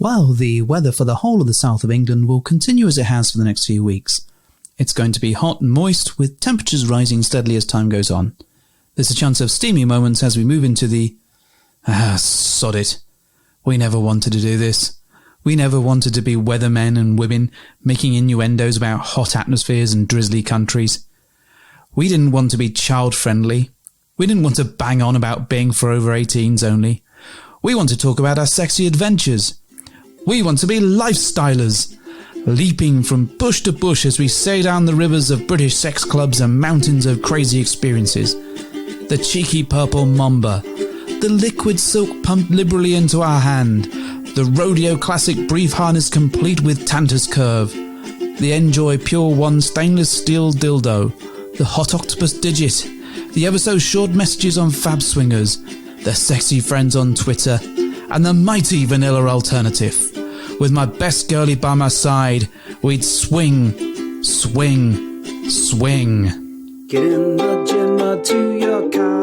Well, the weather for the whole of the south of England will continue as it has for the next few weeks. It's going to be hot and moist, with temperatures rising steadily as time goes on. There's a chance of steamy moments as we move into the... sod it. We never wanted to do this. We never wanted to be weathermen and women making innuendos about hot atmospheres and drizzly countries. We didn't want to be child-friendly. We didn't want to bang on about being for over 18s only. We want to talk about our sexy adventures. We want to be lifestylers, leaping from bush to bush as we sail down the rivers of British sex clubs and mountains of crazy experiences. The cheeky purple mamba, the liquid silk pumped liberally into our hand, the rodeo classic brief harness complete with Tantus curve, the Enjoy Pure One stainless steel dildo, the hot octopus digit, the ever so short messages on Fab Swingers, the sexy friends on Twitter, and the mighty vanilla alternative. With my best girlie by my side, we'd swing, swing, swing. Get in the gym or to your car.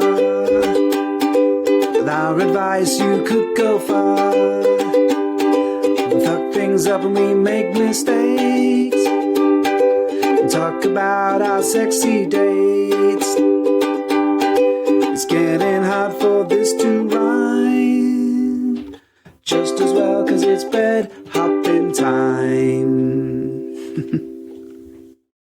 With our advice, you could go far. We fuck things up and we make mistakes. And talk about our sexy dates. It's getting hard for this to rhyme. Just as well, 'cause it's bed hopping time.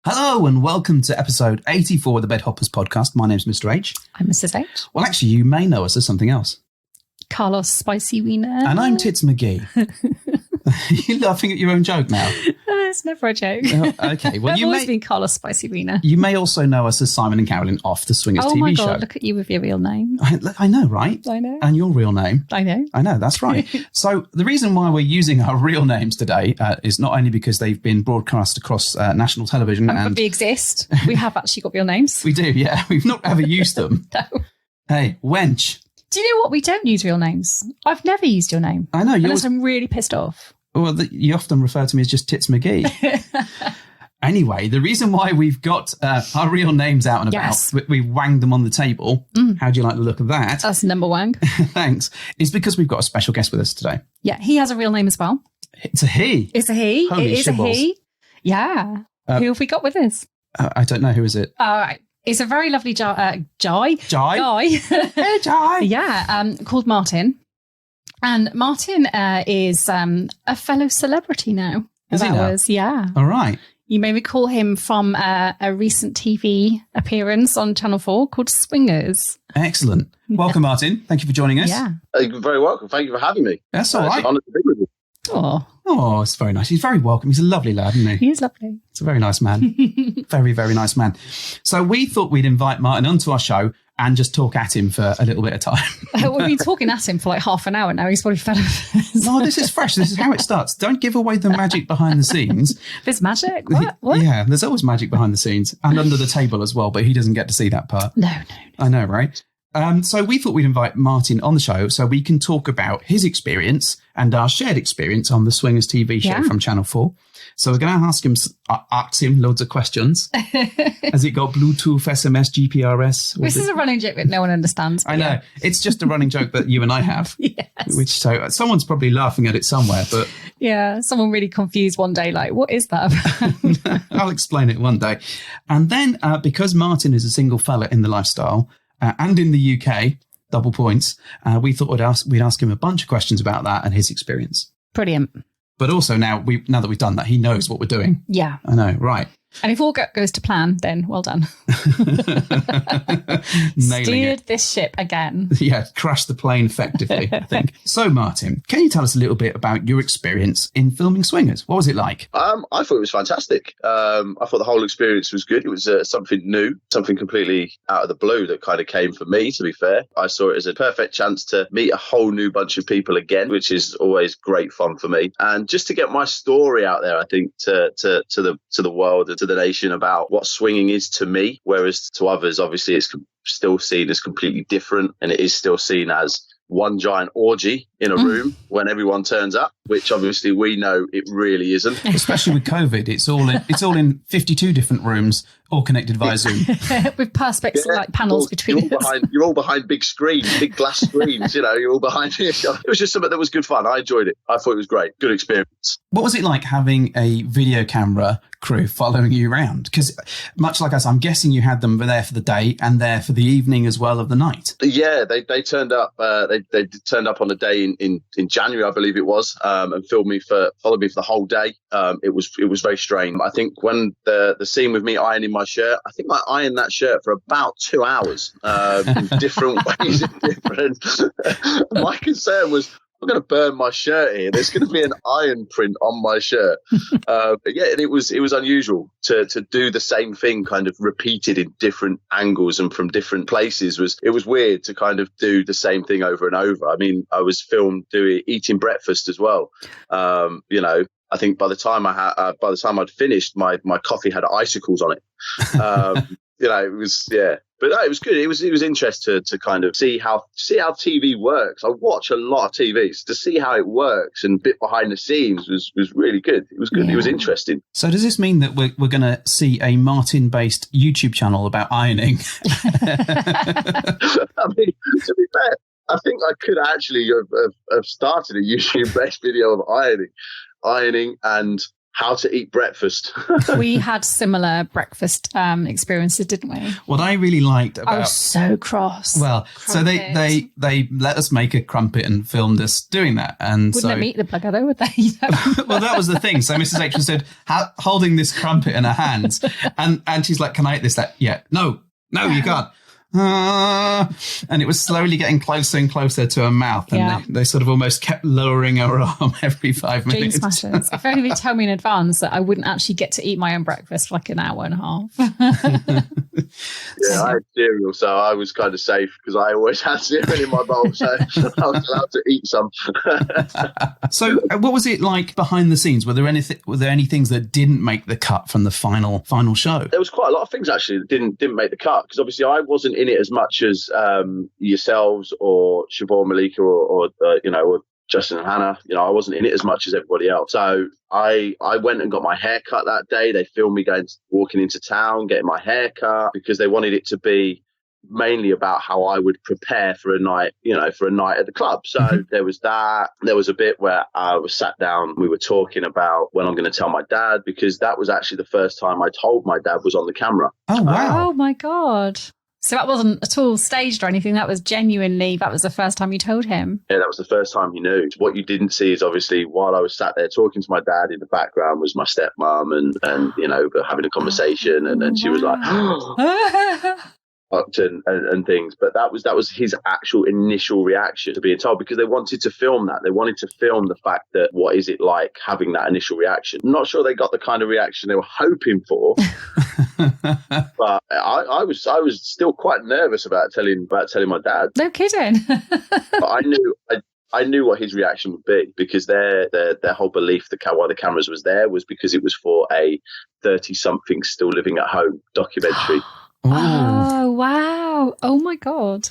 Hello and welcome to episode 84 of the Bed Hoppers podcast. My name's Mr. H. I'm Mrs. H. Well, actually, you may know us as something else. Carlos Spicy Wiener. And I'm Tits McGee. You're laughing at your own joke now. It's never a joke. Oh, okay, well, I've always been Carlos Spicy Wiener. You may also know us as Simon and Carolyn off the Swingers TV show. Oh my God, look at you with your real name. I know, right? I know. And your real name. I know. I know, that's right. So the reason why we're using our real names today is not only because they've been broadcast across national television. But they exist. We have actually got real names. We do, yeah. We've not ever used them. No. Hey, wench. Do you know what? We don't use real names. I've never used your name. I know. Unless I'm really pissed off. Well, you often refer to me as just Tits McGee. Anyway, the reason why we've got our real names out and about, yes. we wanged them on the table. How do you like the look of that? That's number one. Thanks. Is because we've got a special guest with us today. Yeah, he has a real name as well. It's a he. It's a he. Holy it is shibboleths. a he. Yeah. Who have we got with us? I don't know. Who is it? All right. It's a very lovely guy. Jai? Hey, Jai. Yeah, called Martyn. And Martyn is a fellow celebrity now. Is he now? Yeah. All right. You may recall him from a recent TV appearance on Channel 4 called Swingers. Excellent. Welcome, Martyn. Thank you for joining us. Yeah. You're very welcome. Thank you for having me. That's all right. It's an honour to be with you. Oh, it's very nice. He's very welcome. He's a lovely lad, isn't he? He is lovely. It's a very nice man. Very, very nice man. So we thought we'd invite Martyn onto our show and just talk at him for a little bit of time. We've been talking at him for like half an hour now. He's probably fed up. No, this is fresh. This is how it starts. Don't give away the magic behind the scenes. There's magic? What? Yeah, there's always magic behind the scenes and under the table as well, but he doesn't get to see that part. No. I know, right? So we thought we'd invite Martyn on the show so we can talk about his experience and our shared experience on the Swingers TV show from Channel 4. So we're going to ask him loads of questions. Has it got Bluetooth, SMS, GPRS? This is a running joke that no one understands. I know. Yeah. It's just a running joke that you and I have. Yes. Which so someone's probably laughing at it somewhere, but... Yeah, someone really confused one day, like, what is that about? I'll explain it one day. And then because Martyn is a single fella in the lifestyle... and in the UK, double points, we thought we'd ask him a bunch of questions about that and his experience. Brilliant. But also now that we've done that, he knows what we're doing. Yeah. I know, right. And if all goes to plan, then well done. Steered this ship again. Yeah, crashed the plane effectively, I think. So, Martyn, can you tell us a little bit about your experience in filming Swingers? What was it like? I thought it was fantastic. I thought the whole experience was good. It was something new, something completely out of the blue that kind of came for me, to be fair. I saw it as a perfect chance to meet a whole new bunch of people again, which is always great fun for me. And just to get my story out there, I think, to the world and to the nation about what swinging is to me, whereas to others, obviously, it's still seen as completely different, and it is still seen as one giant orgy in a room when everyone turns up. which obviously we know it really isn't. Especially with COVID, it's all in 52 different rooms, all connected via Zoom. With perspex like panels between us. You're all behind big screens, big glass screens, you're all behind it. It was just something that was good fun. I enjoyed it. I thought it was great. Good experience. What was it like having a video camera crew following you around? Because much like us, I'm guessing you had them there for the day and there for the evening as well of the night. Yeah, they turned up. They turned up on a day in January, I believe it was, and followed me for the whole day. It was very strange. I think when the scene with me ironing my shirt, I think I ironed that shirt for about 2 hours in different ways. My concern was, I'm going to burn my shirt here. There's going to be an iron print on my shirt. But yeah, and it was unusual to do the same thing kind of repeated in different angles and from different places. It was weird to kind of do the same thing over and over. I mean, I was filmed eating breakfast as well. I think by the time I'd finished, my coffee had icicles on it. It was, yeah. But no, it was good. It was interesting to kind of see how TV works. I watch a lot of TV, so to see how it works and bit behind the scenes was really good. It was good. Yeah. It was interesting. So does this mean that we're going to see a Martyn-based YouTube channel about ironing? I mean, to be fair, I think I could actually have started a YouTube-based video of ironing and how to eat breakfast. We had similar breakfast experiences, didn't we? What I really liked about... I was so cross. Well, crumpet. So they let us make a crumpet and filmed us doing that. And Wouldn't let me eat the plug, though, would they? Well, that was the thing. So Mrs. H said, holding this crumpet in her hands, and she's like, can I eat this? Like, yeah, no, you can't. And it was slowly getting closer and closer to her mouth, and they sort of almost kept lowering her arm every 5 minutes. Dream smashers. If only they tell me in advance that I wouldn't actually get to eat my own breakfast for like an hour and a half. Yeah, I had cereal, so I was kind of safe because I always had cereal in my bowl, so I was allowed to eat some. So, what was it like behind the scenes? Were there any things that didn't make the cut from the final show? There was quite a lot of things actually that didn't make the cut, because obviously I wasn't in it as much as yourselves or Siobhan, Malika, or Justin and Hannah. I wasn't in it as much as everybody else. So I went and got my hair cut that day. They filmed me walking into town, getting my hair cut, because they wanted it to be mainly about how I would prepare for a night, for a night at the club. So there was that. There was a bit where I was sat down. We were talking about when I'm going to tell my dad, because that was actually the first time I told my dad was on the camera. Oh, wow. Oh, my God. So that wasn't at all staged or anything. That was the first time you told him. Yeah, that was the first time he knew. What you didn't see is obviously while I was sat there talking to my dad, in the background was my stepmom and having a conversation, and she was like, and things. But that was his actual initial reaction to being told, because they wanted to film that. They wanted to film the fact that what is it like having that initial reaction. I'm not sure they got the kind of reaction they were hoping for. But I was still quite nervous about telling my dad. No kidding. But I knew what his reaction would be, because their whole belief that why the cameras was there was because it was for a 30-something still living at home documentary. Oh, wow. Oh, my God.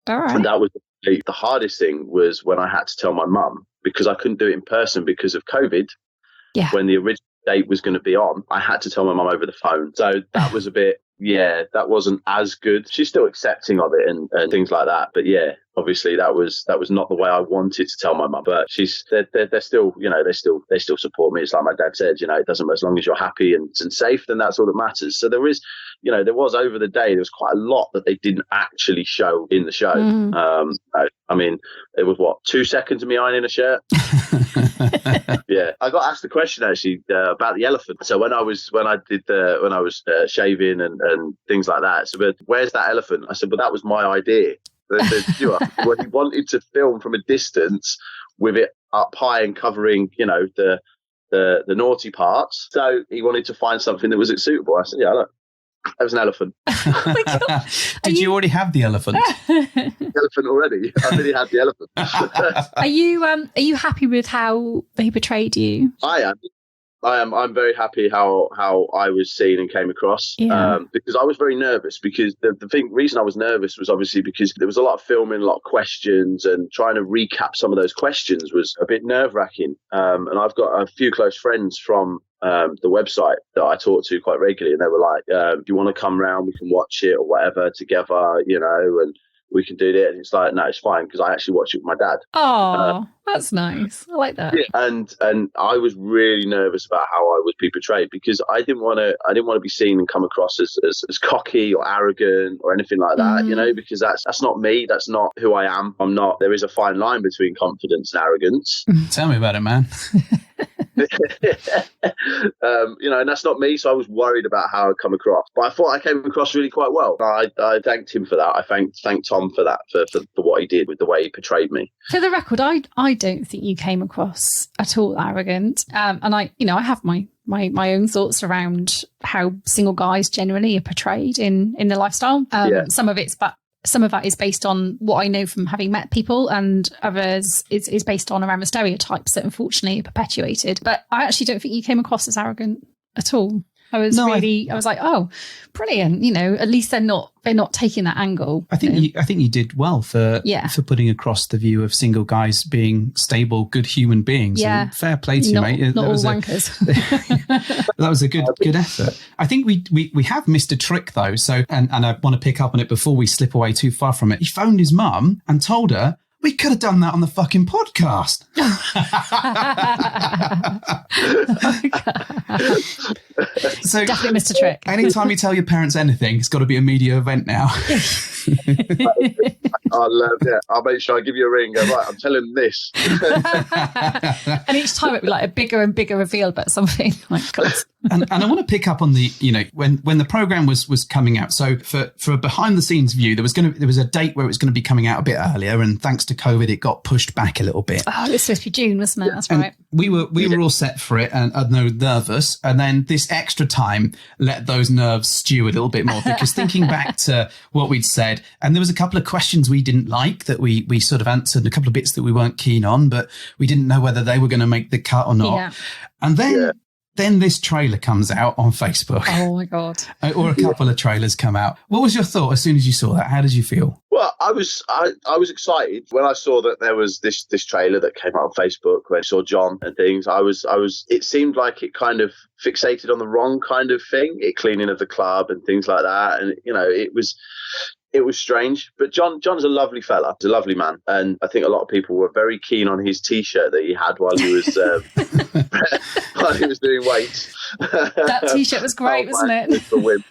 All right. And that was the hardest thing, was when I had to tell my mum, because I couldn't do it in person because of COVID. Yeah. When the original date was going to be on, I had to tell my mum over the phone. So that was a bit, that wasn't as good. She's still accepting of it and things like that. But yeah, obviously that was not the way I wanted to tell my mum. But they're still, they still support me. It's like my dad said, it doesn't, as long as you're happy and safe, then that's all that matters. So there was over the day, there was quite a lot that they didn't actually show in the show. I mean, it was 2 seconds of me ironing a shirt. Yeah, I got asked the question actually about the elephant. So when I was shaving and things like that, so where's that elephant? I said, well, that was my idea. Well, he wanted to film from a distance with it up high and covering, the naughty parts. So he wanted to find something that was suitable. I said, yeah, look, that was an elephant. Oh my God. Did you already have the elephant? Elephant already. I already had the elephant. Are you happy with how they portrayed you? I am. I'm very happy how I was seen and came across. Because I was very nervous. Because the reason I was nervous was obviously because there was a lot of filming, a lot of questions, and trying to recap some of those questions was a bit nerve-wracking. And I've got a few close friends from the website that I talk to quite regularly, and they were like, "Do you want to come round? We can watch it or whatever together, and we can do that." And it's like, no, it's fine, because I actually watch it with my dad. Oh, that's nice. I like that. Yeah, and I was really nervous about how I would be portrayed, because I didn't want to be seen and come across as cocky or arrogant or anything like that, because that's not me. That's not who I am. I'm not. There is a fine line between confidence and arrogance. Tell me about it, man. And that's not me. So I was worried about how I'd come across, but I thought I came across really quite well. I thanked him for that. I thanked Tom for that, for what he did with the way he portrayed me. For the record, I don't think you came across at all arrogant. And I have my own thoughts around how single guys generally are portrayed in the lifestyle. Some of that is based on what I know from having met people, and others is based on around the stereotypes that unfortunately are perpetuated. But I actually don't think you came across as arrogant at all. I was like, oh, brilliant. At least they're not taking that angle. I think you did well for putting across the view of single guys being stable, good human beings. Yeah. And fair play to you, mate. Not all wankers. That was a good effort. I think we have missed a trick though. So, and I want to pick up on it before we slip away too far from it. He phoned his mum and told her, we could have done that on the fucking podcast. So definitely missed a trick. Anytime you tell your parents anything, it's got to be a media event now. I'll make sure I give you a ring. Go, right, I'm telling them this. And each time it'd be like a bigger and bigger reveal about something. Like, God. And I want to pick up on the, when the program was coming out. So for a behind the scenes view, there was a date where it was going to be coming out a bit earlier, and thanks to COVID, it got pushed back a little bit. Oh, it was supposed to be June, wasn't it? That's right. We were all set for it, and nervous. And then this extra time let those nerves stew a little bit more, because thinking back to what we'd said, and there was a couple of questions we didn't like that we sort of answered, and a couple of bits that we weren't keen on, but we didn't know whether they were going to make the cut or not. Yeah. And then this trailer comes out on Facebook. Oh my God. Or a couple of trailers come out. What was your thought as soon as you saw that? How did you feel? Well, I was excited when I saw that there was this trailer that came out on Facebook, when I saw John and things. It seemed like it kind of fixated on the wrong kind of thing, it cleaning of the club and things like that. And, it was strange, but John's a lovely fella. He's a lovely man. And I think a lot of people were very keen on his T-shirt that he had while he was doing weights. That T-shirt was great, wasn't it? For Wim.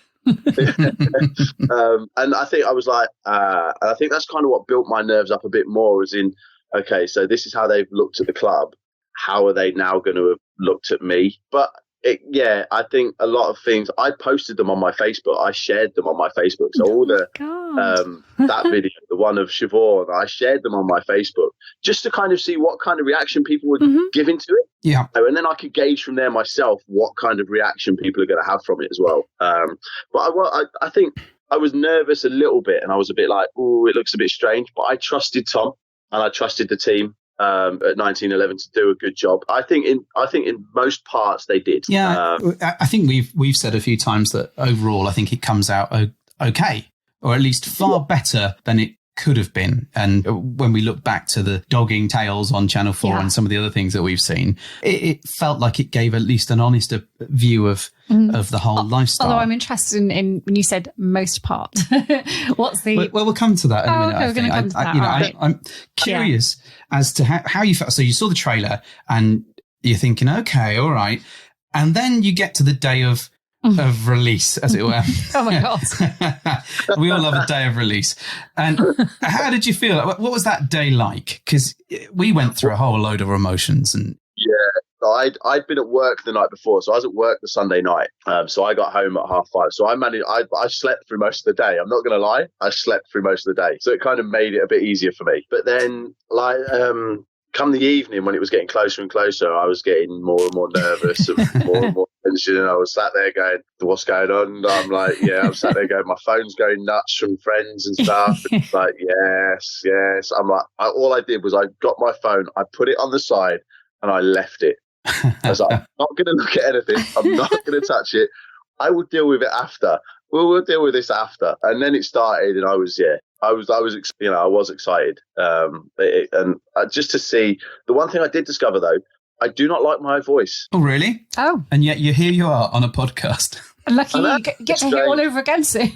And I think I was like, I think that's kind of what built my nerves up a bit more, as in, okay, so this is how they've looked at the club. How are they now going to have looked at me? But I think a lot of things, I posted them on my Facebook. I shared them on my Facebook. So all the that video, the one of Siobhan, I shared them on my Facebook just to kind of see what kind of reaction people were giving to it. Yeah. And then I could gauge from there myself what kind of reaction people are going to have from it as well. But I think I was nervous a little bit, and I was a bit like, oh, it looks a bit strange. But I trusted Tom, and I trusted the team at 1911 to do a good job. I think in most parts they did. Yeah, I think we've said a few times that overall I think it comes out okay, or at least far better than it could have been. And when we look back to the dogging tales on Channel 4 and some of the other things that we've seen, it felt like it gave at least an honest view of the whole lifestyle. Although I'm interested in when you said most part. What's the... Well, we'll come to that in a minute. Okay, we're going to come to that. I'm curious as to how you felt. So you saw the trailer and you're thinking, okay, all right. And then you get to the day of release, as it were. Oh my God. We all love a day of release. And how did you feel? What was that day like? Because we went through a whole load of emotions. And I'd been at work the night before, so I was at work the Sunday night. So I got home at 5:30. So I slept through most of the day. I'm not going to lie, I slept through most of the day. So it kind of made it a bit easier for me. But then, come the evening, when it was getting closer and closer, I was getting more and more nervous and more tension. And I was sat there going, what's going on? And I'm like, I'm sat there going, my phone's going nuts from friends and stuff. And it's like, yes. I'm like, all I did was I got my phone, I put it on the side, and I left it. I was like, I'm not going to look at anything. I'm not going to touch it. I will deal with it after. We'll deal with this after. And then it started, and I was excited. And just to see, the one thing I did discover though, I do not like my voice. Oh, really? Oh. And yet here you are on a podcast. Lucky you get to hear all over again soon.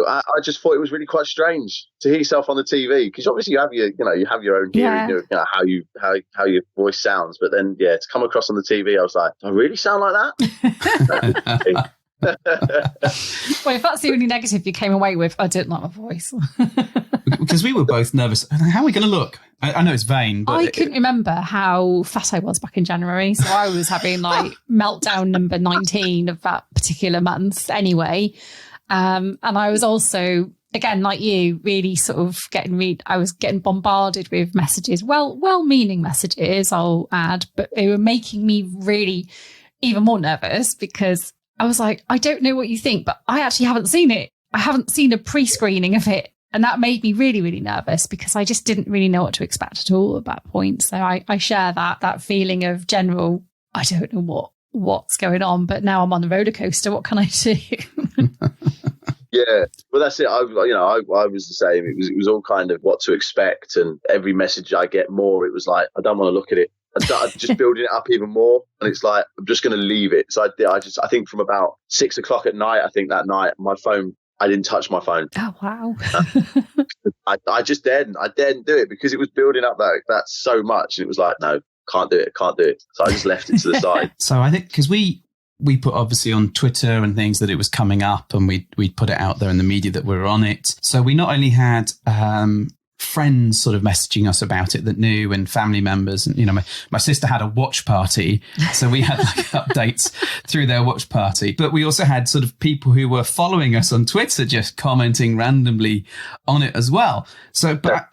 I just thought it was really quite strange to hear yourself on the TV, because obviously you have your own hearing, you know, how your voice sounds. But then, to come across on the TV, I was like, do I really sound like that? Well, if that's the only negative you came away with, I didn't like my voice. Because we were both nervous. How are we going to look? I know it's vain, but I couldn't remember how fat I was back in January, so I was having like meltdown number 19 of that particular month anyway. And I was also, again, like you, really sort of I was getting bombarded with messages, well-meaning messages, I'll add, but they were making me really even more nervous, because I was like, I don't know what you think, but I actually haven't seen it. I haven't seen a pre-screening of it. And that made me really, really nervous, because I just didn't really know what to expect at all at that point. So I share that feeling of general, I don't know what's going on, but now I'm on the roller coaster. What can I do? Yeah, well, that's it. I was the same. It was all kind of what to expect, and every message I get more, it was like, I don't want to look at it. I'm just building it up even more, and it's like, I'm just going to leave it. So I think from about 6 o'clock at night, I think that night, my phone, I didn't touch my phone. Oh, wow. I just daren't. I daren't do it, because it was building up that so much. And it was like, no, can't do it. So I just left it to the side. So I think, because we put obviously on Twitter and things that it was coming up, and we put it out there in the media that we were on it. So we not only had friends sort of messaging us about it that knew, and family members, and you know, my sister had a watch party, so we had like updates through their watch party, but we also had sort of people who were following us on Twitter just commenting randomly on it as well. So but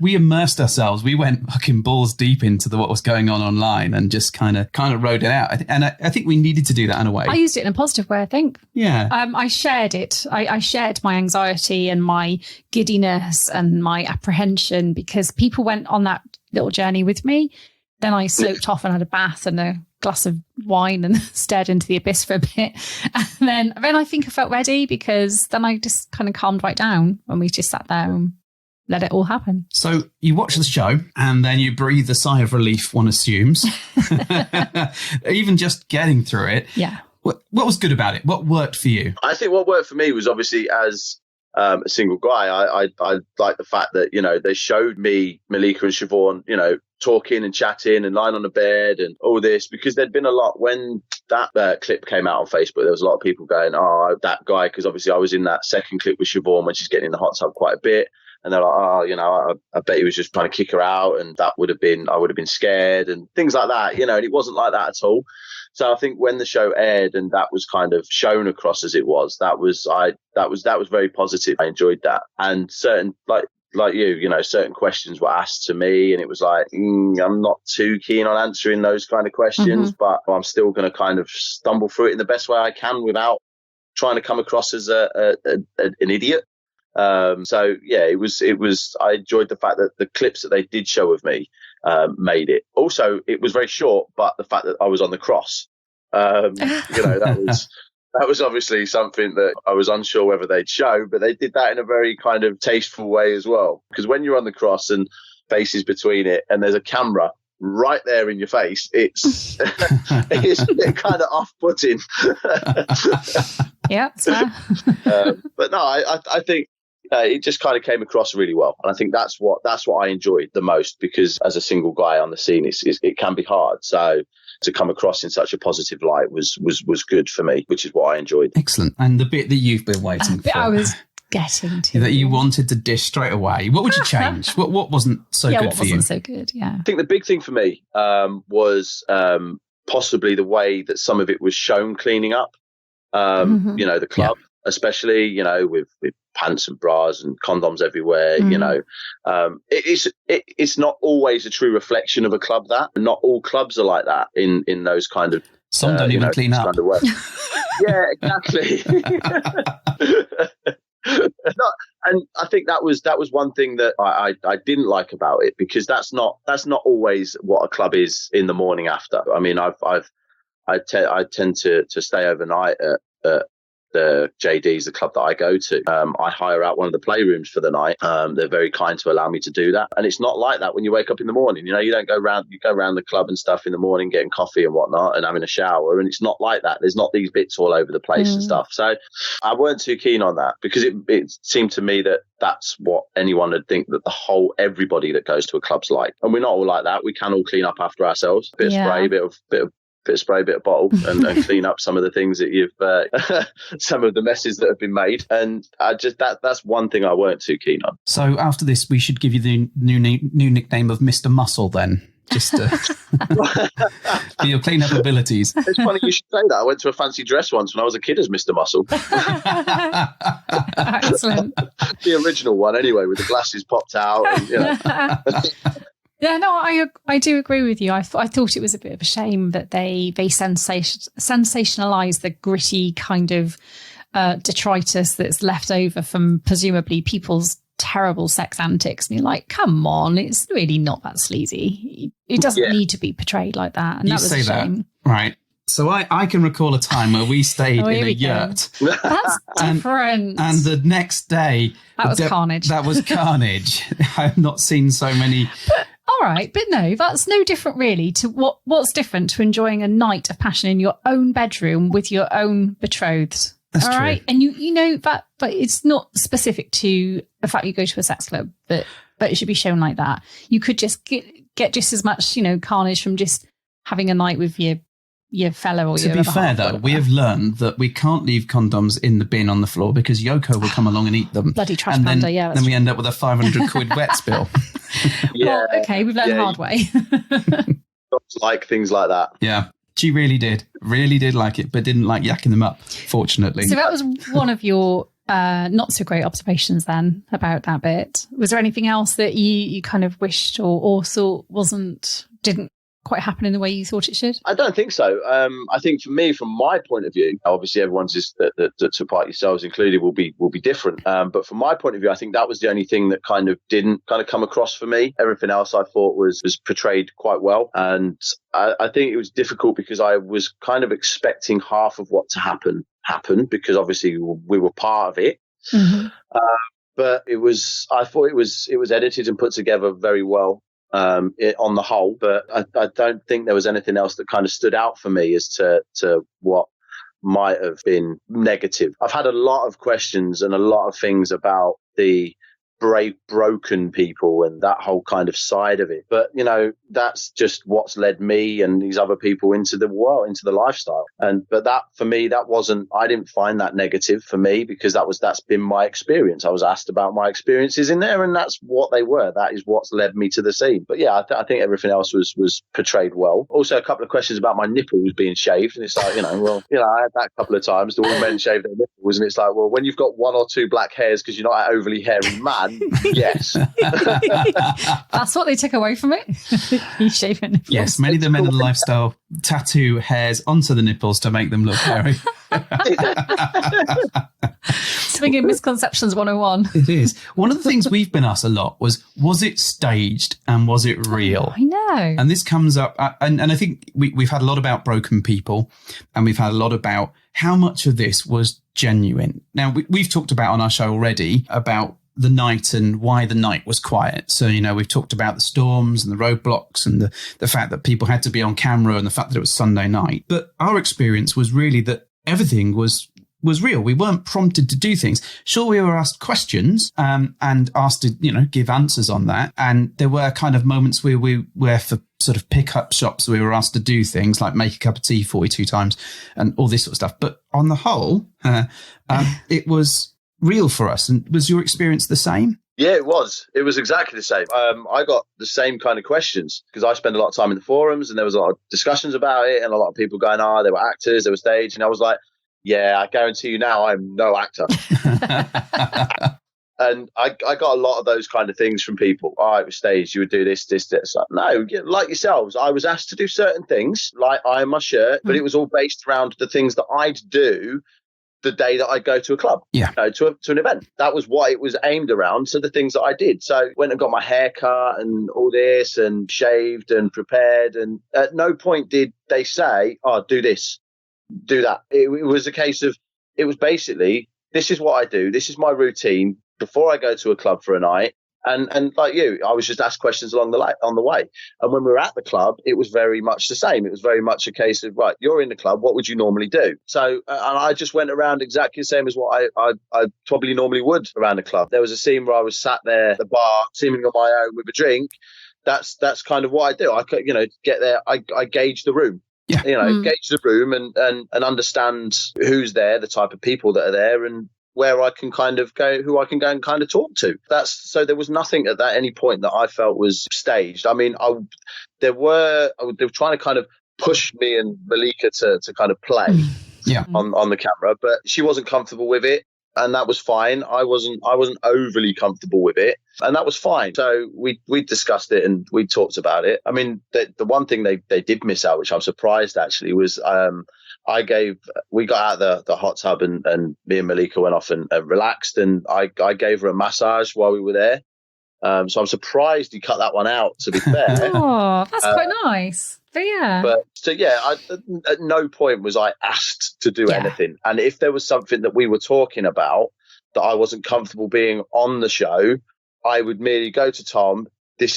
we immersed ourselves, we went fucking balls deep into what was going on online, and just kind of rode it out. I think we needed to do that in a way. I used it in a positive way, I think. Yeah. I shared it. I shared my anxiety and my giddiness and my apprehension, because people went on that little journey with me. Then I soaked off and had a bath and a glass of wine and stared into the abyss for a bit. And then I think I felt ready, because then I just kind of calmed right down when we just sat there and let it all happen. So you watch the show, and then you breathe a sigh of relief, one assumes. Even just getting through it. Yeah. What was good about it? What worked for you? I think what worked for me was, obviously, as a single guy, I like the fact that, you know, they showed me Malika and Siobhan, you know, talking and chatting and lying on the bed and all this, because there'd been a lot when that clip came out on Facebook. There was a lot of people going, oh, that guy, because obviously I was in that second clip with Siobhan when she's getting in the hot tub quite a bit. And they're like, oh, you know, I bet he was just trying to kick her out, and I would have been scared and things like that, you know, and it wasn't like that at all. So I think when the show aired and that was kind of shown across as it was, that was very positive. I enjoyed that. And certain, like you know, certain questions were asked to me, and it was like, I'm not too keen on answering those kind of questions, but I'm still going to kind of stumble through it in the best way I can without trying to come across as an idiot. So yeah, it was, I enjoyed the fact that the clips that they did show of me, made it. Also, it was very short, but the fact that I was on the cross, you know, that was obviously something that I was unsure whether they'd show, but they did that in a very kind of tasteful way as well. Because when you're on the cross and faces between it, and there's a camera right there in your face, it's kind of off-putting. Yeah, but no, I think it just kind of came across really well, and I think that's what I enjoyed the most, because as a single guy on the scene, it can be hard. So to come across in such a positive light was good for me, which is what I enjoyed. Excellent. And the bit that you've been waiting for, I was getting to, that you wanted to dish straight away. What would you change? What wasn't so good for you? What wasn't so good? Yeah, I think the big thing for me was possibly the way that some of it was shown cleaning up. You know, the club, especially, you know, with pants and bras and condoms everywhere, you know, it's not always a true reflection of a club. That not all clubs are like that in those kind of, some don't even clean up. Kind of way. Yeah, exactly. And I think that was one thing that I didn't like about it, because that's not always what a club is in the morning after. I mean, I tend to stay overnight at the JD's, the club that I go to. I hire out one of the playrooms for the night. They're very kind to allow me to do that. And it's not like that when you wake up in the morning. You know, you go around the club and stuff in the morning, getting coffee and whatnot and having a shower. And it's not like that. There's not these bits all over the place and stuff. So I weren't too keen on that, because it seemed to me that that's what anyone would think that everybody that goes to a club's like. And we're not all like that. We can all clean up after ourselves. Bit of spray, bit of spray, bit of bottle, and clean up some of the things that you've some of the messes that have been made. And I just that's one thing I weren't too keen on. So after this, we should give you the new nickname of Mr. Muscle then, just for your clean-up abilities. It's funny you should say that. I went to a fancy dress once when I was a kid as Mr. Muscle. Excellent. The original one anyway, with the glasses popped out and, you know. Yeah, no, I do agree with you. I thought it was a bit of a shame that they sensationalised the gritty kind of detritus that's left over from presumably people's terrible sex antics. And you're like, come on, it's really not that sleazy. It doesn't need to be portrayed like that. And you that was say a shame. That, right? So I can recall a time where we stayed in a yurt. That's different. And the next day... That was carnage. That was carnage. I've not seen so many... All right, but no, that's no different really to what's different to enjoying a night of passion in your own bedroom with your own betrothed. That's all true. Right? And you know that, but it's not specific to the fact you go to a sex club, but it should be shown like that. You could just get just as much, carnage from just having a night with your fellow or your other half. To be fair, though, we have learned that we can't leave condoms in the bin on the floor because Yoko will come along and eat them. Bloody trash panda, yeah. Then we end up with a 500 quid wet spill. Yeah. Well, okay, we've learned the hard way. Like things like that. Yeah, she really did like it, but didn't like yakking them up, fortunately. So that was one of your not so great observations then about that bit. Was there anything else that you kind of wished or thought didn't quite happen in the way you thought it should? I don't think so. I think for me, from my point of view, obviously everyone's that took part, yourselves included, will be different. But from my point of view, I think that was the only thing that kind of didn't kind of come across for me. Everything else I thought was portrayed quite well. And I think it was difficult because I was kind of expecting half of what to happen because obviously we were part of it. Mm-hmm. But I thought it was edited and put together very well. On the whole, but I don't think there was anything else that kind of stood out for me as to what might have been negative. I've had a lot of questions and a lot of things about the broken people and that whole kind of side of it. But, that's just what's led me and these other people into the world, into the lifestyle. But that, for me, I didn't find that negative for me because that's been my experience. I was asked about my experiences in there and that's what they were. That is what's led me to the scene. But yeah, I think everything else was portrayed well. Also, a couple of questions about my nipples being shaved. And it's like, I had that a couple of times. The all men shave their nipples. And it's like, well, when you've got one or two black hairs because you're not an overly hairy man, yes. That's what they took away from it. You shave your nipples. Yes, many of the men in the lifestyle tattoo hairs onto the nipples to make them look hairy. Swinging misconceptions 101. It is. One of the things we've been asked a lot was it staged and was it real? I know. And this comes up, and I think we've had a lot about broken people and we've had a lot about how much of this was genuine. Now, we've talked about on our show already about the night and why the night was quiet. So, we've talked about the storms and the roadblocks and the fact that people had to be on camera and the fact that it was Sunday night. But our experience was really that everything was real. We weren't prompted to do things. Sure, we were asked questions and asked to, give answers on that. And there were kind of moments where for sort of pick-up shops, we were asked to do things like make a cup of tea 42 times and all this sort of stuff. But on the whole, it was real for us. And was your experience the same? Yeah, it was. It was exactly the same. I got the same kind of questions because I spent a lot of time in the forums and there was a lot of discussions about it and a lot of people going, they were actors, they were staged. And I was like, yeah, I guarantee you now I'm no actor. And I got a lot of those kind of things from people. It was staged. You would do this. No, like yourselves, I was asked to do certain things, like iron my shirt, but it was all based around the things that I'd do the day that I go to a club, to an event. That was what it was aimed around. So the things that I did. So went and got my hair cut and all this and shaved and prepared. And at no point did they say, oh, do this, do that. It was a case of, it was basically, this is what I do. This is my routine before I go to a club for a night. And like you, I was just asked questions on the way. And when we were at the club, it was very much the same. It was very much a case of, right, you're in the club. What would you normally do? So, and I just went around exactly the same as what I probably normally would around the club. There was a scene where I was sat there at the bar, seemingly on my own with a drink. That's kind of what I do. I could, get there. I gauge the room. Yeah. Gauge the room and understand who's there, the type of people that are there, and where I can kind of go, who I can go and kind of talk to. So there was nothing at any point that I felt was staged. I mean, they were trying to kind of push me and Malika to kind of play on the camera, but she wasn't comfortable with it. And that was fine. I wasn't overly comfortable with it, and that was fine. So we discussed it and we talked about it. I mean, the one thing they did miss out, which I'm surprised actually, was we got out the hot tub and me and Malika went off and relaxed, and I gave her a massage while we were there. So I'm surprised he cut that one out, to be fair. Oh, that's quite nice. But yeah. At no point was I asked to do anything. And if there was something that we were talking about that I wasn't comfortable being on the show, I would merely go to Tom, this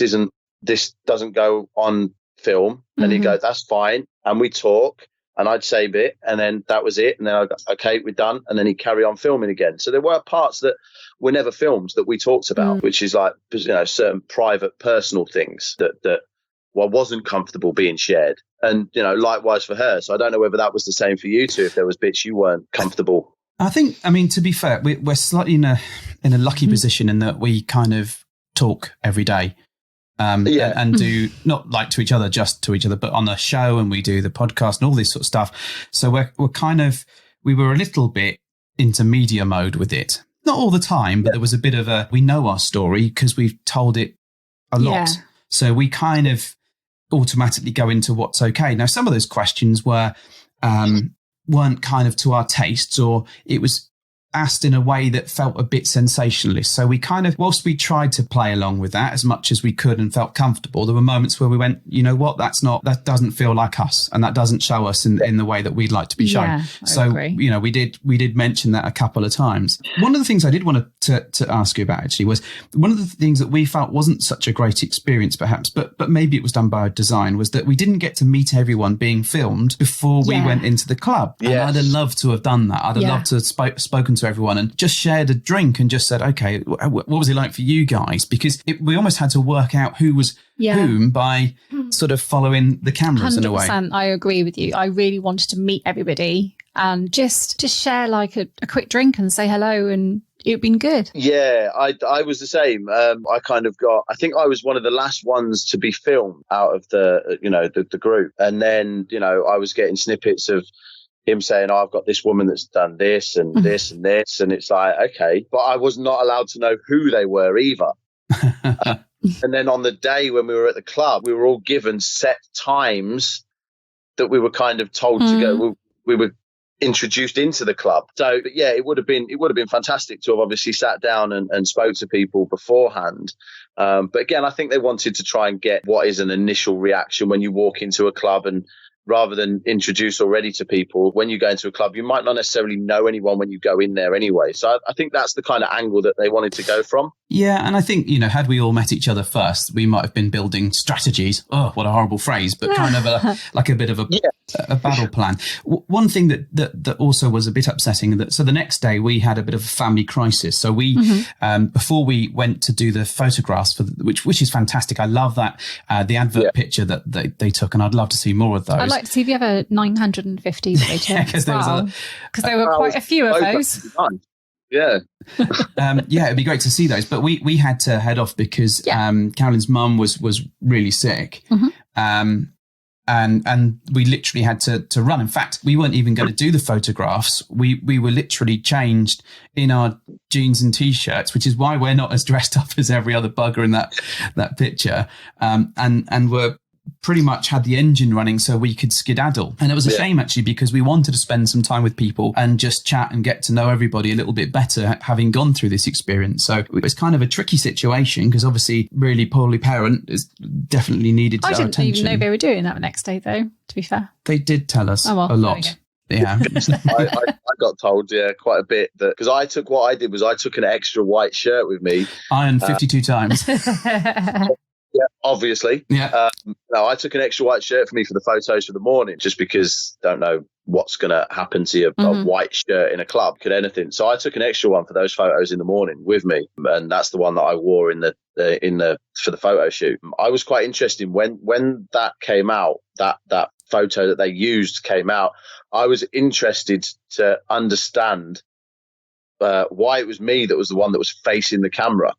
doesn't go on film. And he'd go, that's fine. And we talk. And I'd say a bit, and then that was it. And then I'd go, okay, we're done. And then he'd carry on filming again. So there were parts that were never filmed that we talked about, which is like, certain private, personal things that wasn't comfortable being shared. And, likewise for her. So I don't know whether that was the same for you two, if there was bits you weren't comfortable. I think, to be fair, we're slightly in a lucky position in that we kind of talk every day. And do not like to each other, just to each other, but on the show, and we do the podcast and all this sort of stuff. So we were a little bit into media mode with it. Not all the time, but there was a bit of we know our story because we've told it a lot. So we kind of automatically go into what's okay. Now, some of those questions weren't kind of to our tastes, or it was asked in a way that felt a bit sensationalist. So we kind of, whilst we tried to play along with that as much as we could and felt comfortable, there were moments where we went, you know what, that doesn't feel like us, and that doesn't show us in the way that we'd like to be shown. Yeah, so, we did mention that a couple of times. One of the things I did want to ask you about actually was one of the things that we felt wasn't such a great experience perhaps, but maybe it was done by design, was that we didn't get to meet everyone being filmed before we went into the club. Yes. And I'd have loved to have done that. I'd have loved to have spoken to everyone and just shared a drink and just said, okay, what was it like for you guys? Because we almost had to work out who was whom by sort of following the cameras 100%, in a way. I agree with you. I really wanted to meet everybody and just share like a quick drink and say hello, and it'd been good. Yeah, I was the same. I think I was one of the last ones to be filmed out of the group. And then, I was getting snippets of him saying, oh, I've got this woman that's done this and this and this. And it's like, okay, but I was not allowed to know who they were either. And then on the day when we were at the club, we were all given set times that we were kind of told to go. We were introduced into the club. So, but yeah, it would have been fantastic to have obviously sat down and spoke to people beforehand. But again, I think they wanted to try and get what is an initial reaction when you walk into a club, and rather than introduce already to people, when you go into a club, you might not necessarily know anyone when you go in there anyway. So I think that's the kind of angle that they wanted to go from. Yeah, and I think, had we all met each other first, we might have been building strategies. Oh, what a horrible phrase, but kind of a bit of a battle plan. One thing that also was a bit upsetting, so the next day we had a bit of a family crisis. So we, before we went to do the photographs, which is fantastic. I love that, the advert picture that they took, and I'd love to see more of those. I'd like to see if you have a 950 they took. Because there were quite a few of those. Yeah. It'd be great to see those. But we had to head off because Carolyn's mum was really sick. And we literally had to run. In fact, we weren't even going to do the photographs. We were literally changed in our jeans and T-shirts, which is why we're not as dressed up as every other bugger in that picture. And we're pretty much had the engine running so we could skedaddle. And it was a shame, actually, because we wanted to spend some time with people and just chat and get to know everybody a little bit better, having gone through this experience. So it was kind of a tricky situation because obviously really poorly parent is definitely needed our attention. I didn't even know they were doing that the next day, though, to be fair. They did tell us a lot. Yeah, I got told, quite a bit, that because I took an extra white shirt with me. Ironed 52 times. Yeah, obviously. Yeah. No, I took an extra white shirt for me for the photos for the morning, just because don't know what's going to happen to you, a white shirt in a club, could anything. So I took an extra one for those photos in the morning with me, and that's the one that I wore for the photo shoot. I was quite interested when that came out, that photo that they used came out. I was interested to understand why it was me that was the one that was facing the camera.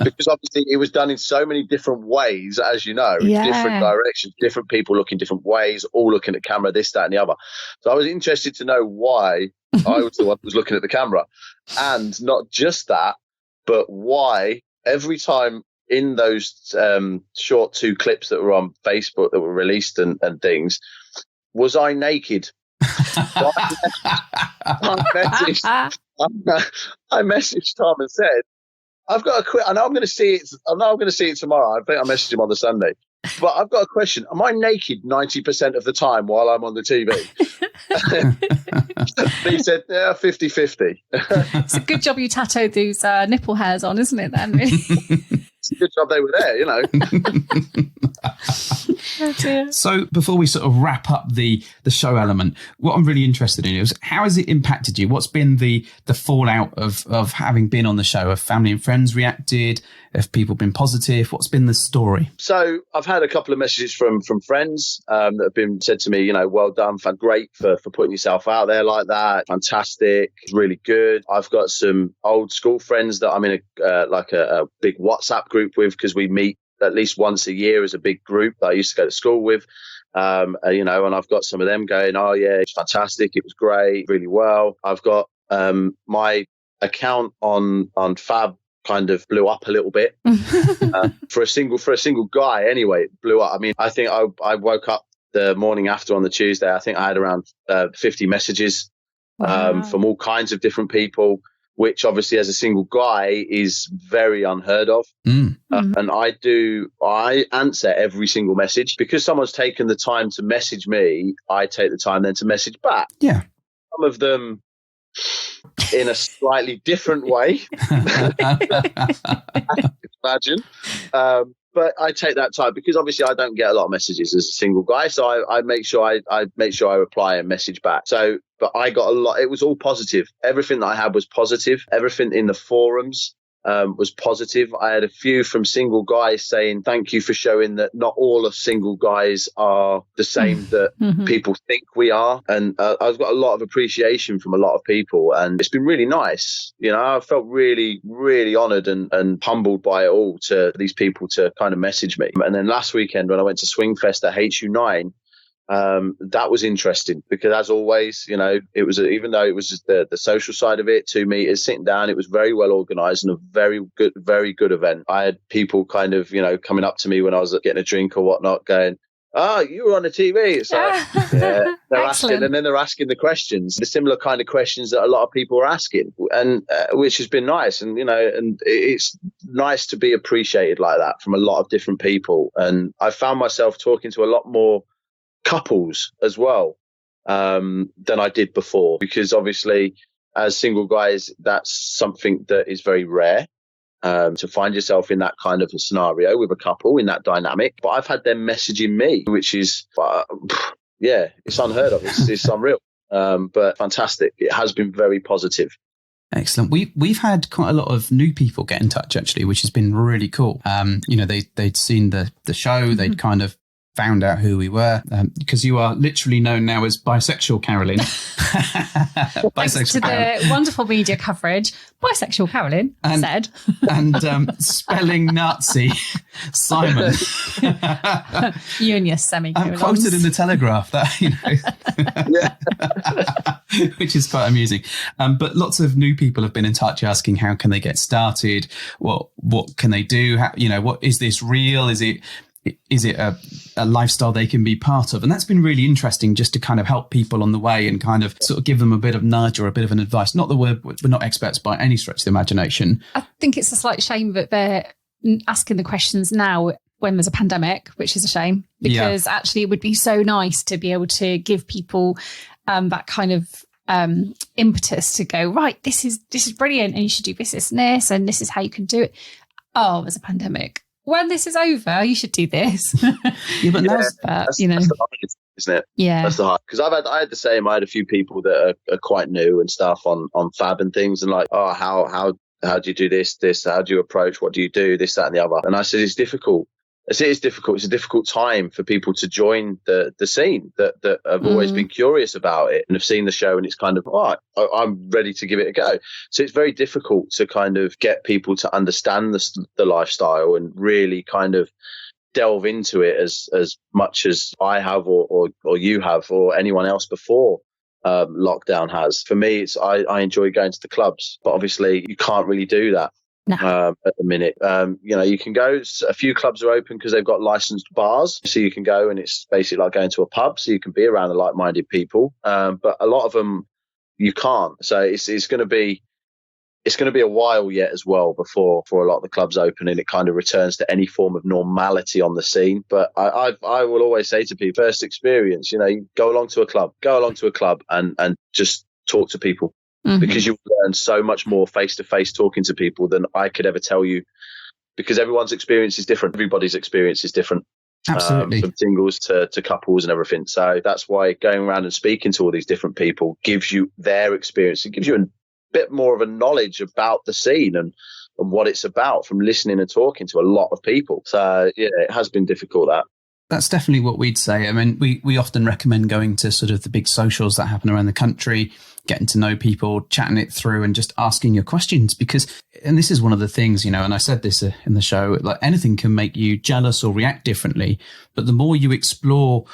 Because obviously it was done in so many different ways, as you know, different directions, different people looking different ways, all looking at camera, this, that, and the other. So I was interested to know why I was the one who was looking at the camera, and not just that, but why every time in those short 2 clips that were on Facebook that were released and things, was I naked? I messaged Tom and said, I've got a I know I'm going to see it tomorrow. I think I messaged him on the Sunday. But I've got a question. Am I naked 90% of the time while I'm on the TV? He said, 50-50. It's a good job you tattooed these nipple hairs on, isn't it, then? It's a good job they were there, you know. Oh dear. So before we sort of wrap up the show element, what I'm really interested in is how has it impacted you? What's been the fallout of having been on the show? Have family and friends reacted? Have people been positive? What's been the story? So I've had a couple of messages from friends that have been said to me, you know, well done, great for putting yourself out there like that. Fantastic, really good. I've got some old school friends that I'm in a big WhatsApp group with, because we meet at least once a year as a big group that I used to go to school with. You know, and I've got some of them going, oh yeah, it's fantastic, it was great, really well. I've got my account on Fab kind of blew up a little bit for a single guy. Anyway, it blew up. I mean, I think I woke up the morning after on the Tuesday. I think I had around 50 messages from all kinds of different people, which obviously as a single guy is very unheard of. And I answer every single message, because someone's taken the time to message me. I take the time then to message back. Yeah. Some of them in a slightly different way. Imagine. But I take that time, because obviously I don't get a lot of messages as a single guy. So I make sure I reply and message back. So, but I got a lot. It was all positive. Everything that I had was positive. Everything in the forums was positive. I had a few from single guys saying, thank you for showing that not all of single guys are the same that people think we are. And I've got a lot of appreciation from a lot of people, and it's been really nice. You know, I felt really, really honoured and humbled by it all, to these people to kind of message me. And then last weekend when I went to Swingfest at HU9, that was interesting, because as always, you know, it was even though it was just the social side of it, 2 meters sitting down, it was very well organized and a very good event. I had people kind of, you know, coming up to me when I was getting a drink or whatnot, going, "Oh, you were on the TV." It's like, yeah, they're asking, and then they're asking the questions, the similar kind of questions that a lot of people are asking, and which has been nice. And you know, and it's nice to be appreciated like that from a lot of different people. And I found myself talking to a lot more couples as well than I did before, because obviously as single guys, that's something that is very rare, to find yourself in that kind of a scenario with a couple in that dynamic. But I've had them messaging me, which is it's unheard of. It's unreal, but fantastic. It has been very positive. Excellent. We've had quite a lot of new people get in touch, actually, which has been really cool. You know, they'd seen the show, they'd kind of found out who we were, because you are literally known now as Bisexual Carolyn. Thanks to the wonderful media coverage, Bisexual Carolyn said. And spelling Nazi Simon. You and your semicolons. I'm quoted in the Telegraph, that, you know, which is quite amusing. But lots of new people have been in touch asking how can they get started, what can they do, how, you know, what is this real, is is it a lifestyle they can be part of? And that's been really interesting, just to kind of help people on the way and kind of sort of give them a bit of nudge or a bit of an advice. Not that we're not experts by any stretch of the imagination. I think it's a slight shame that they're asking the questions now when there's a pandemic, which is a shame, because actually it would be so nice to be able to give people that kind of impetus to go, right, this is brilliant, and you should do this and this is how you can do it. Oh, there's a pandemic. When this is over, you should do this. That's the hardest, isn't it? Yeah, that's the hard. Because I had the same. I had a few people that are quite new and stuff on Fab and things, and like, oh, how do you do this? How do you approach? What do you do? This, that, and the other. And I said, it's difficult. It's difficult. It's a difficult time for people to join the scene that have always been curious about it and have seen the show, and it's kind of, all right, I'm ready to give it a go. So it's very difficult to kind of get people to understand the lifestyle and really kind of delve into it as much as I have or you have or anyone else before lockdown has. For me, I enjoy going to the clubs, but obviously you can't really do that. No. At the minute, you can go. A few clubs are open because they've got licensed bars, so you can go, and it's basically like going to a pub. So you can be around the like-minded people, but a lot of them you can't. So it's going to be a while yet as well before a lot of the clubs open and it kind of returns to any form of normality on the scene. But I will always say to people, first experience, you go along to a club and just talk to people. Mm-hmm. Because you learn so much more face-to-face talking to people than I could ever tell you, because everyone's experience is different. Everybody's experience is different. Absolutely. From singles to couples and everything. So that's why going around and speaking to all these different people gives you their experience. It gives you a bit more of a knowledge about the scene and what it's about from listening and talking to a lot of people. So, yeah, it has been difficult, that. That's definitely what we'd say. I mean, we often recommend going to sort of the big socials that happen around the country, getting to know people, chatting it through and just asking your questions, because, and this is one of the things, and I said this in the show, like anything can make you jealous or react differently. But the more you explore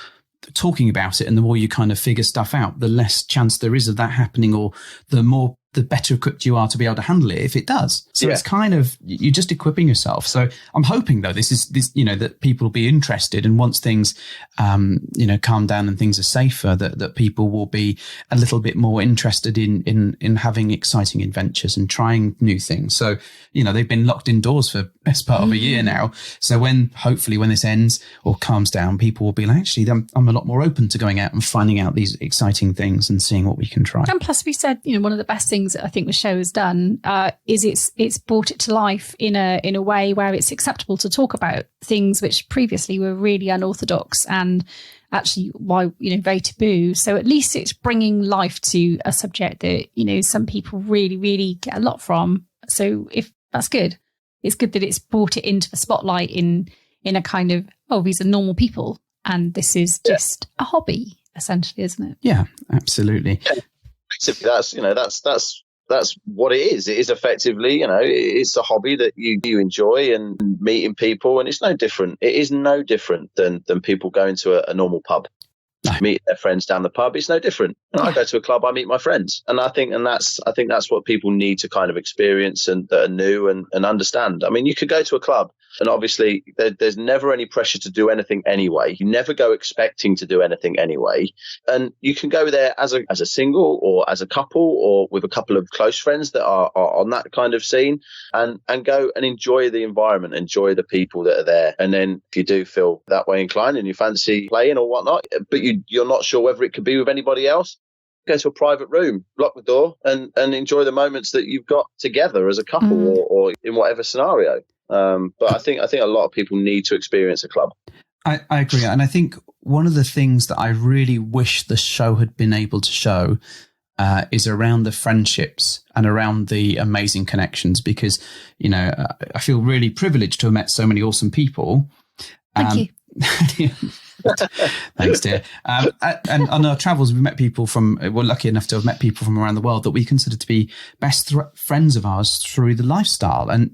talking about it and the more you kind of figure stuff out, the less chance there is of that happening, or the better equipped you are to be able to handle it if it does. So it's kind of, you're just equipping yourself. So I'm hoping though, that people will be interested, and once things, calm down and things are safer, that people will be a little bit more interested in having exciting adventures and trying new things. So, they've been locked indoors for best part of a year now. So hopefully when this ends or calms down, people will be like, actually, I'm a lot more open to going out and finding out these exciting things and seeing what we can try. And plus we said, one of the best things that I think the show has done is it's brought it to life in a way where it's acceptable to talk about things which previously were really unorthodox and actually very taboo. So at least it's bringing life to a subject that some people really, really get a lot from. So if that's good, it's good that it's brought it into the spotlight in a kind of, these are normal people and this is just a hobby, essentially, isn't it? Yeah, absolutely. That's what it is. It is effectively, it's a hobby that you enjoy, and meeting people, and it's no different. It is no different than people going to a normal pub. No. Meet their friends down the pub. It's no different. I go to a club, I meet my friends, and I think that's what people need to kind of experience and that are new and understand. I mean, you could go to a club, and obviously there's never any pressure to do anything anyway. You never go expecting to do anything anyway, and you can go there as a single or as a couple or with a couple of close friends that are on that kind of scene, and go and enjoy the environment, enjoy the people that are there. And then if you do feel that way inclined and you fancy playing or whatnot, but you're not sure whether it could be with anybody else, go to a private room, lock the door, and enjoy the moments that you've got together as a couple or in whatever scenario. But I think a lot of people need to experience a club. I agree. And I think one of the things that I really wish the show had been able to show is around the friendships and around the amazing connections, because, I feel really privileged to have met so many awesome people. Thank you. Thanks, dear. And on our travels, we're lucky enough to have met people from around the world that we consider to be best friends of ours through the lifestyle. And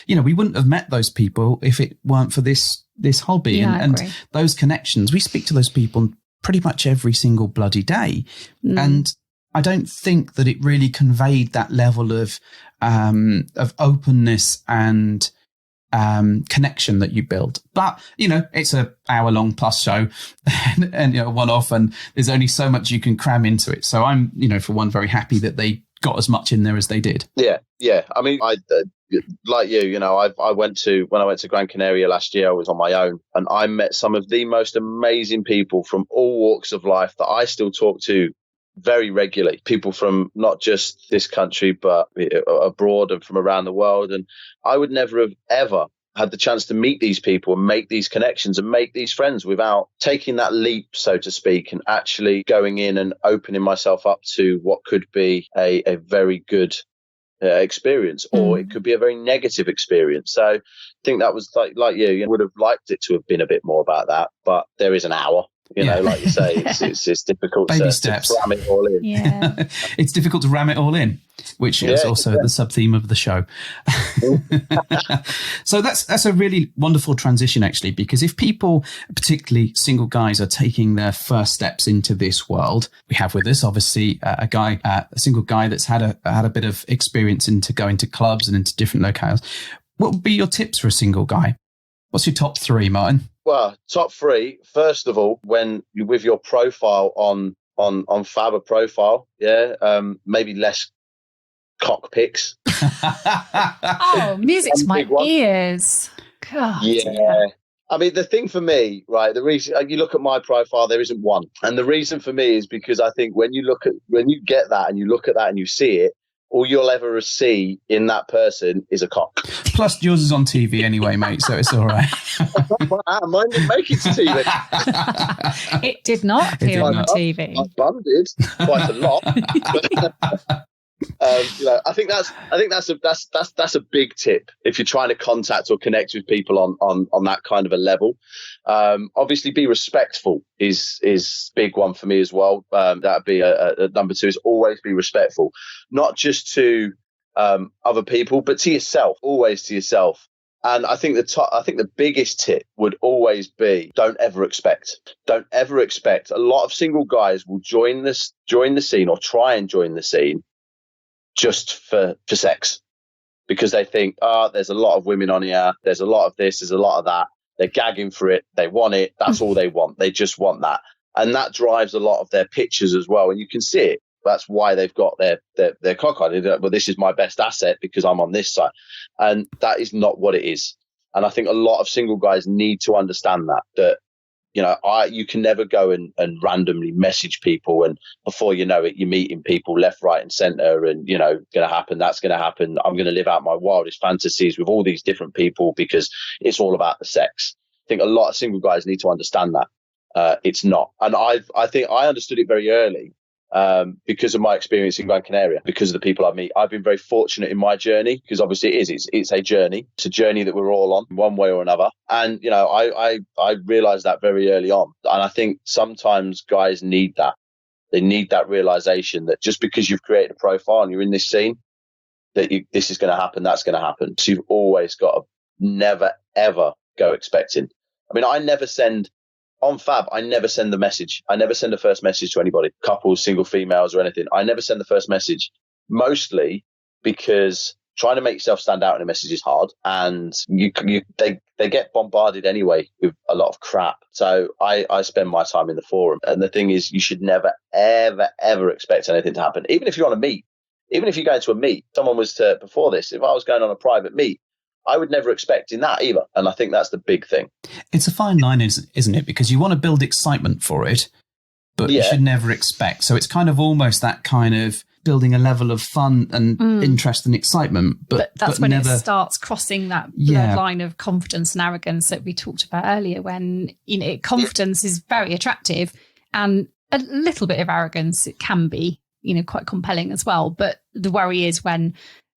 we wouldn't have met those people if it weren't for this hobby. Yeah, and those connections. We speak to those people pretty much every single bloody day. And I don't think that it really conveyed that level of openness and connection that you build. But, it's an hour-long plus show and one-off, and there's only so much you can cram into it. So I'm, for one, very happy that they got as much in there as they did. Yeah. I mean, I like you, when I went to Gran Canaria last year, I was on my own, and I met some of the most amazing people from all walks of life that I still talk to very regularly. People from not just this country, but abroad and from around the world. And I would never have ever had the chance to meet these people and make these connections and make these friends without taking that leap, so to speak, and actually going in and opening myself up to what could be a very good experience, or it could be a very negative experience. So I think that was like you would have liked it to have been a bit more about that, but there is an hour. Like you say, it's difficult to ram it all in. Yeah. It's difficult to ram it all in, which is also the sub-theme of the show. So that's a really wonderful transition, actually, because if people, particularly single guys, are taking their first steps into this world, we have with us, obviously, a single guy that's had a bit of experience into going to clubs and into different locales. What would be your tips for a single guy? What's your top 3, Martyn? Well, top 3, first of all, when you with your profile on Fab profile, maybe less cock pics. Oh, music to my ears. God. Yeah. I mean, the thing for me, right, the reason you look at my profile, there isn't one. And the reason for me is because I think when you get that and you look at that and you see it, all you'll ever see in that person is a cock. Plus, yours is on TV anyway, mate, so it's all right. Mine didn't make it to TV. It did not appear on TV. My bum did quite a lot. I think that's a big tip if you're trying to contact or connect with people on that kind of a level. Obviously, be respectful is big one for me as well. That'd be a number 2, is always be respectful, not just to other people, but to yourself. Always to yourself. And I think the biggest tip would always be don't ever expect. Don't ever expect. A lot of single guys will join the scene or try and join the scene just for sex, because they think, there's a lot of women on here, there's a lot of this, there's a lot of that. They're gagging for it. They want it. That's all they want. They just want that. And that drives a lot of their pictures as well. And you can see it. That's why they've got their cock on. Well, this is my best asset because I'm on this side. And that is not what it is. And I think a lot of single guys need to understand that you can never go and randomly message people, and before you know it, you're meeting people left, right, and center, and that's going to happen. I'm going to live out my wildest fantasies with all these different people because it's all about the sex. I think a lot of single guys need to understand that it's not. And I think I understood it very early because of my experience in Gran Canaria, because of the people I meet. I've been very fortunate in my journey, because obviously it's a journey. It's a journey that we're all on one way or another. And, I realized that very early on. And I think sometimes guys need that. They need that realization that just because you've created a profile and you're in this scene, that this is going to happen, that's going to happen. So you've always got to never, ever go expecting. I mean, on Fab, I never send the message. I never send the first message to anybody, couples, single females or anything. I never send the first message, mostly because trying to make yourself stand out in a message is hard, and they get bombarded anyway with a lot of crap. So I spend my time in the forum. And the thing is, you should never, ever, ever expect anything to happen. Even if you're on a meet, even if you're going to a meet, someone was to, before this, if I was going on a private meet, I would never expect in that either. And I think that's the big thing. It's a fine line, isn't it? Because you want to build excitement for it, but you should never expect. So it's kind of almost that kind of building a level of fun and interest and excitement. But that's when never... it starts crossing that line of confidence and arrogance that we talked about earlier, when confidence is very attractive, and a little bit of arrogance, it can be quite compelling as well. But the worry is when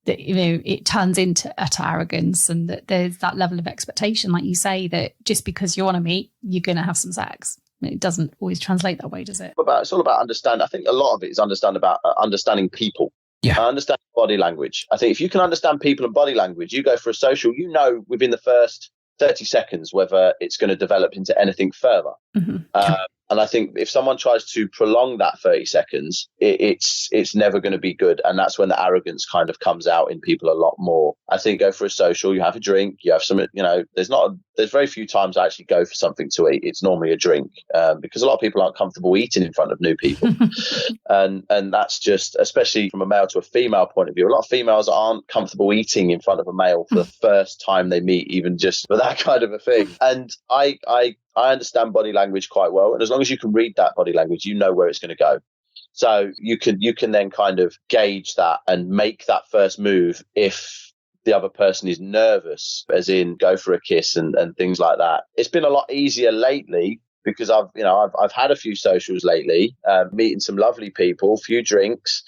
it turns into utter arrogance, and that there's that level of expectation, like you say, that just because you want to meet, you're going to have some sex. It doesn't always translate that way, does it? It's all about understanding. I think a lot of it is understanding people. Yeah. Understand body language. I think if you can understand people and body language, you go for a social, within the first 30 seconds whether it's going to develop into anything further. Mm-hmm. And I think if someone tries to prolong that 30 seconds, it's never going to be good. And that's when the arrogance kind of comes out in people a lot more. I think go for a social, you have a drink, you have some, there's very few times I actually go for something to eat. It's normally a drink because a lot of people aren't comfortable eating in front of new people. and that's just, especially from a male to a female point of view, a lot of females aren't comfortable eating in front of a male for the first time they meet, even just for that kind of a thing. And I understand body language quite well. And as long as you can read that body language, you know where it's going to go. So you can then kind of gauge that and make that first move if the other person is nervous, as in go for a kiss and things like that. It's been a lot easier lately because I've had a few socials lately, meeting some lovely people, few drinks,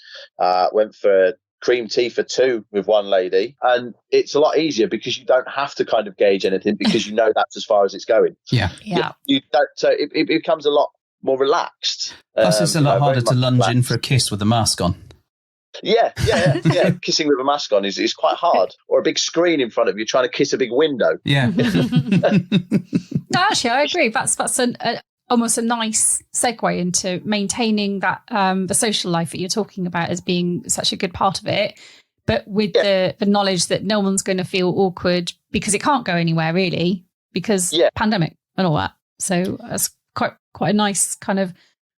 went for cream tea for 2 with one lady, and it's a lot easier because you don't have to kind of gauge anything because you know that's as far as it's going. Yeah. You don't, so it becomes a lot more relaxed. Plus, it's a lot harder to lunge in for a kiss with a mask on. Yeah. Kissing with a mask on is quite hard, or a big screen in front of you trying to kiss a big window. Yeah. No, actually, I agree. That's almost a nice segue into maintaining that the social life that you're talking about as being such a good part of it, but with the knowledge that no one's going to feel awkward because it can't go anywhere really because pandemic and all that. So that's quite a nice kind of,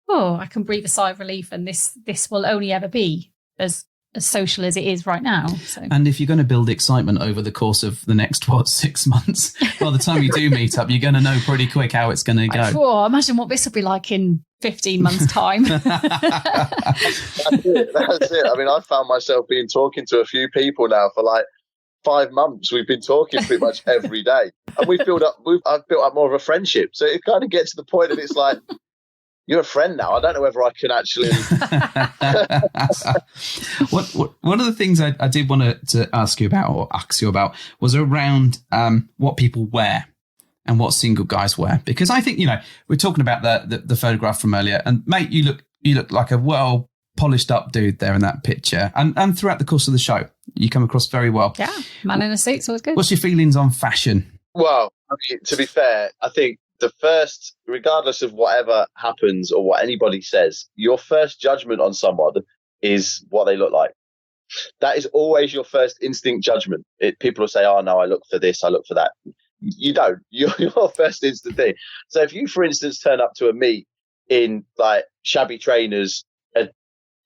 I can breathe a sigh of relief, and this will only ever be as social as it is right now. So. And if you're going to build excitement over the course of the next 6 months, by the time you do meet up, you're going to know pretty quick how it's going to go. Imagine what this will be like in 15 months' time. That's it. I mean, I found myself talking to a few people now for like 5 months. We've been talking pretty much every day, and I've built up more of a friendship. So it kind of gets to the point that it's like, you're a friend now. I don't know whether I can actually. One of the things I did want to ask you about was around what people wear and what single guys wear, because I think we're talking about the photograph from earlier, and mate, you look like a well polished up dude there in that picture, and throughout the course of the show, you come across very well. Yeah, man in a suit's always good. What's your feelings on fashion? Well, I mean, to be fair, I think the first, regardless of whatever happens or what anybody says, your first judgment on someone is what they look like. That is always your first instinct judgment. People will say, oh, no, I look for this, I look for that. You don't. Your first instant thing. So if you, for instance, turn up to a meet in like shabby trainers, a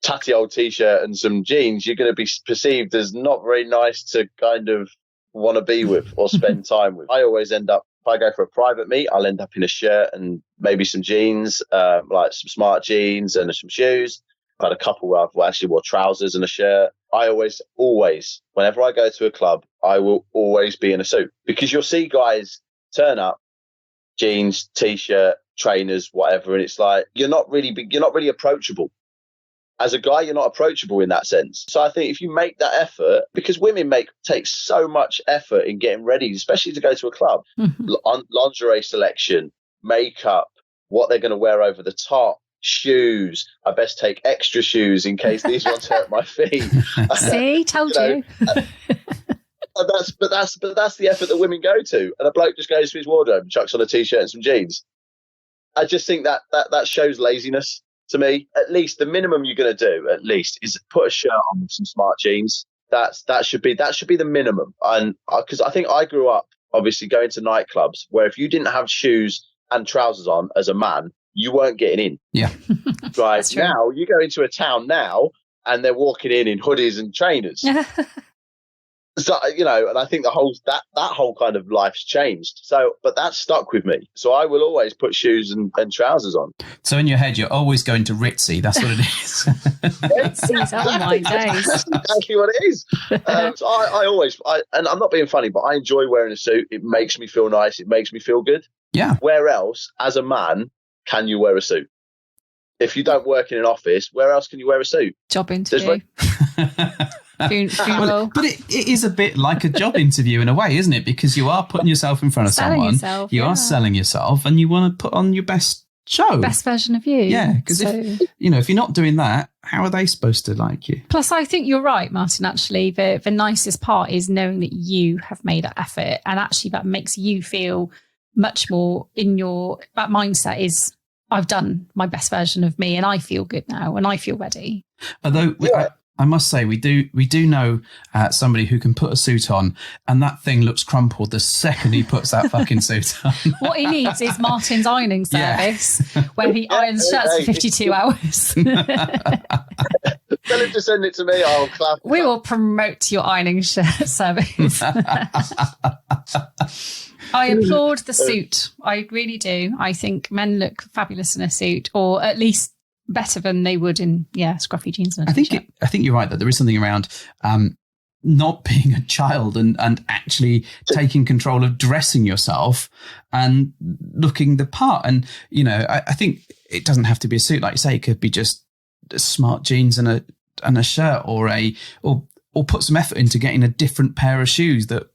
tatty old T-shirt and some jeans, you're going to be perceived as not very nice to kind of want to be with or spend time with. I always end up, if I go for a private meet, I'll end up in a shirt and maybe some jeans, like some smart jeans and some shoes. I've had a couple where I've actually wore trousers and a shirt. I always, whenever I go to a club, I will always be in a suit, because you'll see guys turn up, jeans, T-shirt, trainers, whatever, and it's like you're not really approachable. As a guy, you're not approachable in that sense. So I think if you make that effort, because women take so much effort in getting ready, especially to go to a club, lingerie selection, makeup, what they're going to wear over the top, shoes. I best take extra shoes in case these ones hurt my feet. See, told you. But that's the effort that women go to. And a bloke just goes to his wardrobe and chucks on a T-shirt and some jeans. I just think that shows laziness. To me, at least the minimum you're going to do, at least, is put a shirt on with some smart jeans. That should be the minimum. And because I think I grew up obviously going to nightclubs where if you didn't have shoes and trousers on as a man, you weren't getting in. Yeah, right. Now you go into a town now and they're walking in hoodies and trainers. So, and I think that whole kind of life's changed. So, but that's stuck with me. So I will always put shoes and trousers on. So in your head, you're always going to Ritzy. That's what it is. Ritzy's, oh my days. That's exactly what it is. So I always, and I'm not being funny, but I enjoy wearing a suit. It makes me feel nice. It makes me feel good. Yeah. Where else, as a man, can you wear a suit? If you don't work in an office, where else can you wear a suit? Job interview. Funeral. But it is a bit like a job interview in a way, isn't it? Because you are putting yourself in front of someone, you are selling yourself, and you want to put on your best show, best version of you. Yeah, because if you're not doing that, how are they supposed to like you? Plus, I think you're right, Martyn. Actually, the nicest part is knowing that you have made that effort, and actually that makes you feel much more in that mindset is I've done my best version of me and I feel good now and I feel ready. Although I must say, we do know somebody who can put a suit on and that thing looks crumpled the second he puts that fucking suit on. What he needs is Martyn's ironing service, where he irons shirts for 52 hours. Tell him to send it to me. I'll clap. We will promote your ironing shirt service. I applaud the suit. I really do. I think men look fabulous in a suit, or at least better than they would in scruffy jeans and a t-shirt. I think you're right that there is something around not being a child and actually taking control of dressing yourself and looking the part. And I think it doesn't have to be a suit, like you say. It could be just smart jeans and a shirt, or put some effort into getting a different pair of shoes, that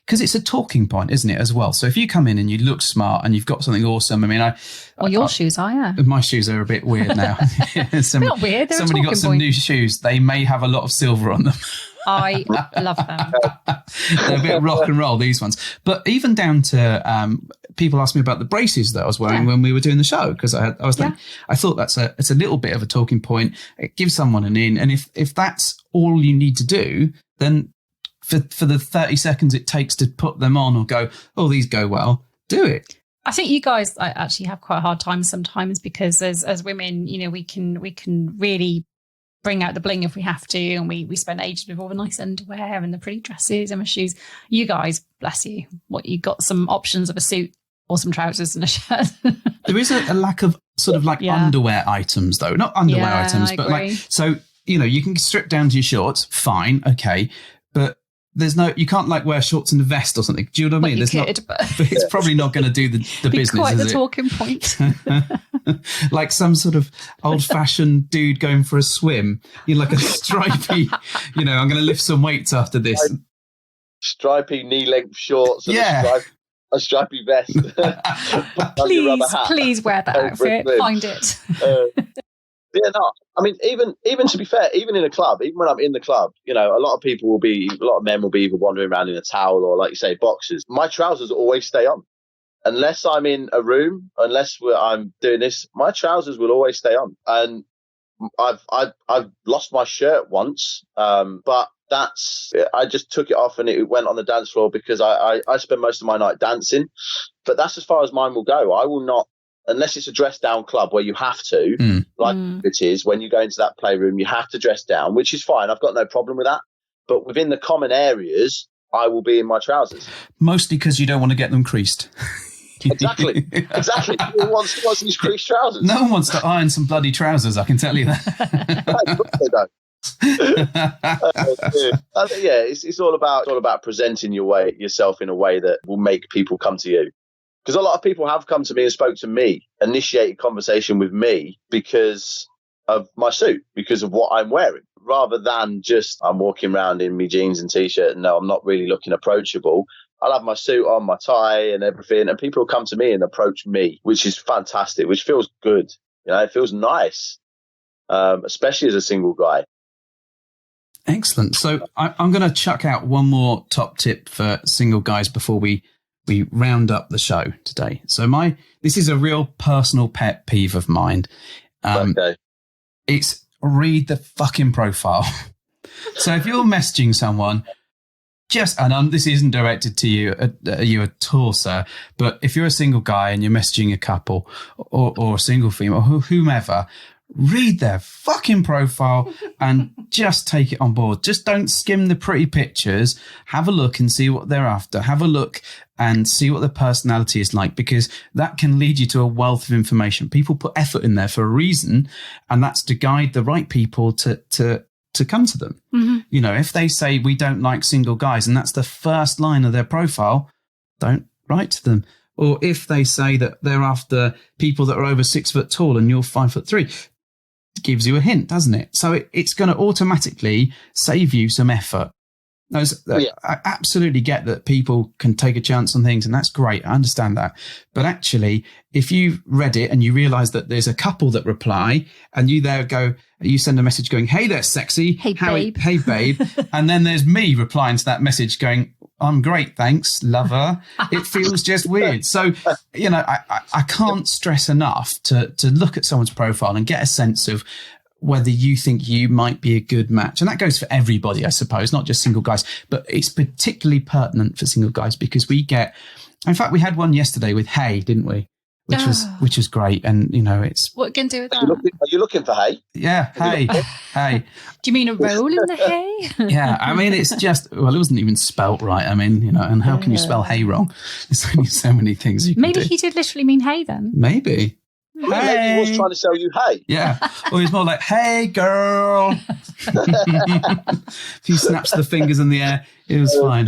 because it's a talking point, isn't it, as well? So if you come in and you look smart and you've got something awesome, I mean, your shoes are, yeah. My shoes are a bit weird now. Not weird. They're somebody got some new shoes. They may have a lot of silver on them. I love them. They're a bit rock and roll, these ones. But even down to people asked me about the braces that I was wearing when we were doing the show, because I thought it's a little bit of a talking point. It gives someone an in, and if that's all you need to do, then for the 30 seconds it takes to put them on or go, oh, these go well, do it. I think you guys actually have quite a hard time sometimes, because as women, we can really bring out the bling if we have to, and we spend ages with all the nice underwear and the pretty dresses and the shoes. You guys, bless you, you got some options of a suit or some trousers and a shirt. There is a lack of sort of like underwear items, though. Not underwear items, but like, so, you can strip down to your shorts, fine, okay, but you can't like wear shorts and a vest or something. Do you know what I mean? But it's probably not going to do the business. Quite the talking point. Like some sort of old-fashioned dude going for a swim. Like a stripy, I'm going to lift some weights after this. Stripy knee-length shorts and a stripy vest. Please wear that outfit. Find it. Yeah, no. I mean, even to be fair, even in a club, even when I'm in the club, a lot of men will be either wandering around in a towel or, like you say, boxers. My trousers always stay on. Unless I'm in a room, I'm doing this, my trousers will always stay on. And I've lost my shirt once, but I just took it off and it went on the dance floor, because I spend most of my night dancing. But that's as far as mine will go. I will not, unless it's a dress down club where you have to, it is when you go into that playroom, you have to dress down, which is fine. I've got no problem with that. But within the common areas, I will be in my trousers. Mostly because you don't want to get them creased. Exactly. Who wants these creased trousers? No one wants to iron some bloody trousers, I can tell you that. It's all about presenting yourself in a way that will make people come to you. Because a lot of people have come to me and spoke to me, initiated conversation with me because of my suit, because of what I'm wearing, rather than just I'm walking around in my jeans and t-shirt and no, I'm not really looking approachable. I'll have my suit on, my tie and everything, and people will come to me and approach me, which is fantastic, which feels good. It feels nice, especially as a single guy. Excellent. So I'm going to chuck out one more top tip for single guys before we round up the show today. So this is a real personal pet peeve of mine. Okay. It's read the fucking profile. So if you're messaging someone, this isn't directed to you at all, sir, but if you're a single guy and you're messaging a couple or a single female, whomever, read their fucking profile and just take it on board. Just don't skim the pretty pictures. Have a look and see what they're after. Have a look and see what their personality is like, because that can lead you to a wealth of information. People put effort in there for a reason, and that's to guide the right people to come to them. Mm-hmm. If they say we don't like single guys and that's the first line of their profile, don't write to them. Or if they say that they're after people that are over 6 foot tall and you're 5'3", it gives you a hint, doesn't it? So it's going to automatically save you some effort. I absolutely get that people can take a chance on things, and that's great. I understand that. But actually, if you read it and you realise that there's a couple that reply, and you send a message going, "Hey there, sexy. Hey, babe. Hey, babe." And then there's me replying to that message going, I'm great, thanks, lover. It feels just weird. So, I can't stress enough to look at someone's profile and get a sense of whether you think you might be a good match. And that goes for everybody, I suppose, not just single guys, but it's particularly pertinent for single guys because in fact, we had one yesterday with Hey, didn't we? Which was great. And, it's... What can do with that? Are you looking for hay? Yeah, hay. Hay. Do you mean a roll in the hay? Yeah, I mean, it's just... Well, it wasn't even spelt right. I mean, and how can you spell hay wrong? There's only so many things you can do. Maybe he did literally mean hay then. Maybe. Maybe he was trying to sell you hay. Yeah. Or he's more like, hey, girl. If he snaps the fingers in the air, it was fine.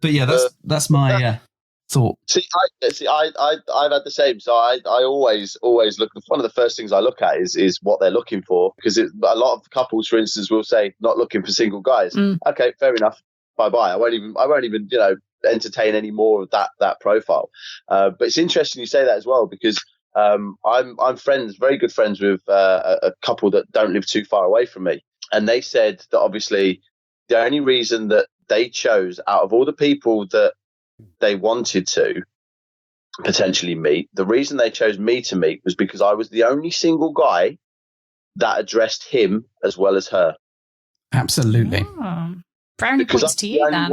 But yeah, that's my thought. I've had the same. So I always look. One of the first things I look at is what they're looking for, because a lot of couples, for instance, will say not looking for single guys. Okay, fair enough. Bye bye. I won't even entertain any more of that profile. But it's interesting you say that as well, because I'm very good friends with a couple that don't live too far away from me, and they said that obviously the only reason that they chose out of all the people that they wanted to potentially meet, the reason they chose me to meet was because I was the only single guy that addressed him as well as her. Absolutely. Oh. Brownie points to you then.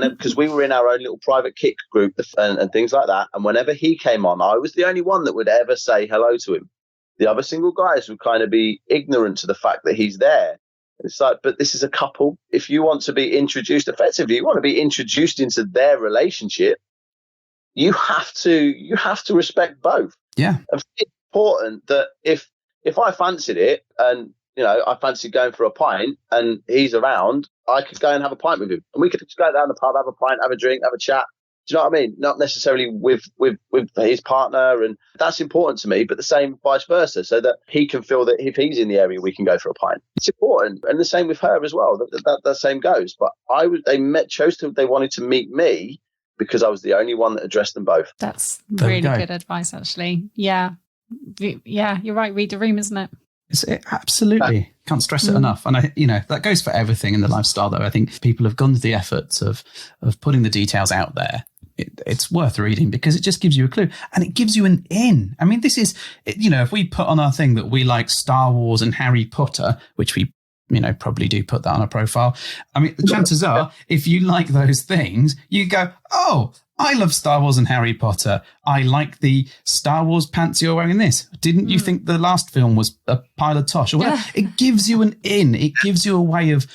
Because we were in our own little private kick group and things like that, and whenever he came on, I was the only one that would ever say hello to him. The other single guys would kind of be ignorant to the fact that he's there. It's like, but this is a couple. If you want to be introduced effectively, you want to be introduced into their relationship, you have to respect both. Yeah. And it's important that if I fancied it and I fancied going for a pint and he's around, I could go and have a pint with him, and we could just go down the pub, have a pint, have a drink, have a chat. Do you know what I mean? Not necessarily with his partner, and that's important to me, but the same vice versa, so that he can feel that if he's in the area, we can go for a pint. It's important, and the same with her as well. That same goes. But they wanted to meet me because I was the only one that addressed them both. That's really good advice, actually. Yeah, you're right. Read the room, isn't it? Absolutely. Can't stress it enough. And that goes for everything in the lifestyle, though. I think people have gone to the efforts of putting the details out there. It's worth reading because it just gives you a clue, and it gives you an in. I mean, this is, if we put on our thing that we like Star Wars and Harry Potter, which we, probably do put that on our profile. I mean, the chances are, if you like those things, you go, oh, I love Star Wars and Harry Potter. I like the Star Wars pants you're wearing in this. Didn't you think the last film was a pile of tosh or whatever? Yeah. It gives you an in. It gives you a way of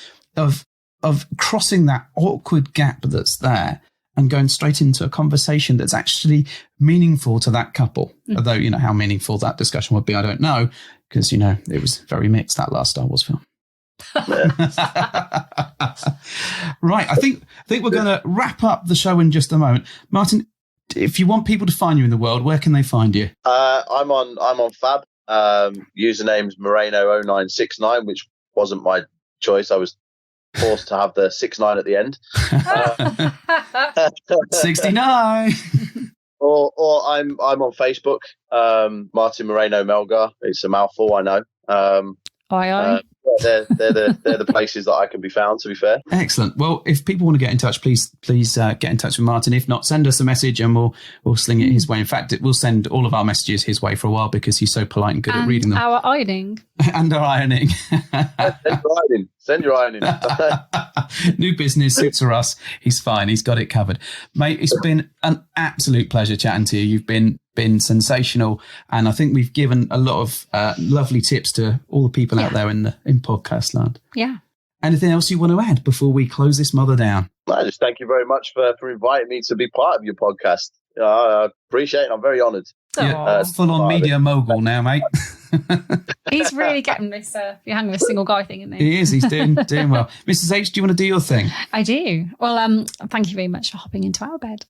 crossing that awkward gap that's there and going straight into a conversation that's actually meaningful to that couple. Although, how meaningful that discussion would be, I don't know, because, it was very mixed, that last Star Wars film. Right, I think we're going to wrap up the show in just a moment. Martyn, if you want people to find you in the world, where can they find you? I'm on Fab. Username's Moreno0969, which wasn't my choice. I was forced to have the 69 at the end. 69. Or I'm on Facebook. Martyn Moreno Melgar. It's a mouthful, I know. Aye. They're the places that I can be found, to be fair. Excellent. Well, if people want to get in touch, please get in touch with Martyn. If not, send us a message and we'll sling it his way. In fact, we'll send all of our messages his way for a while because he's so polite and good at reading them. Our ironing. And our ironing. Send your ironing. New business, suits for us. He's fine. He's got it covered. Mate, it's been an absolute pleasure chatting to you. You've been sensational, and I think we've given a lot of lovely tips to all the people out there in podcast land. Yeah. Anything else you want to add before we close this mother down? I just thank you very much for inviting me to be part of your podcast. I appreciate it. I'm very honoured. Yeah, full-on media mogul now, mate. He's really getting this you hang with a single guy thing, isn't he? He is. He's doing well. Mrs. H, do you want to do your thing? I do. Well, thank you very much for hopping into our bed.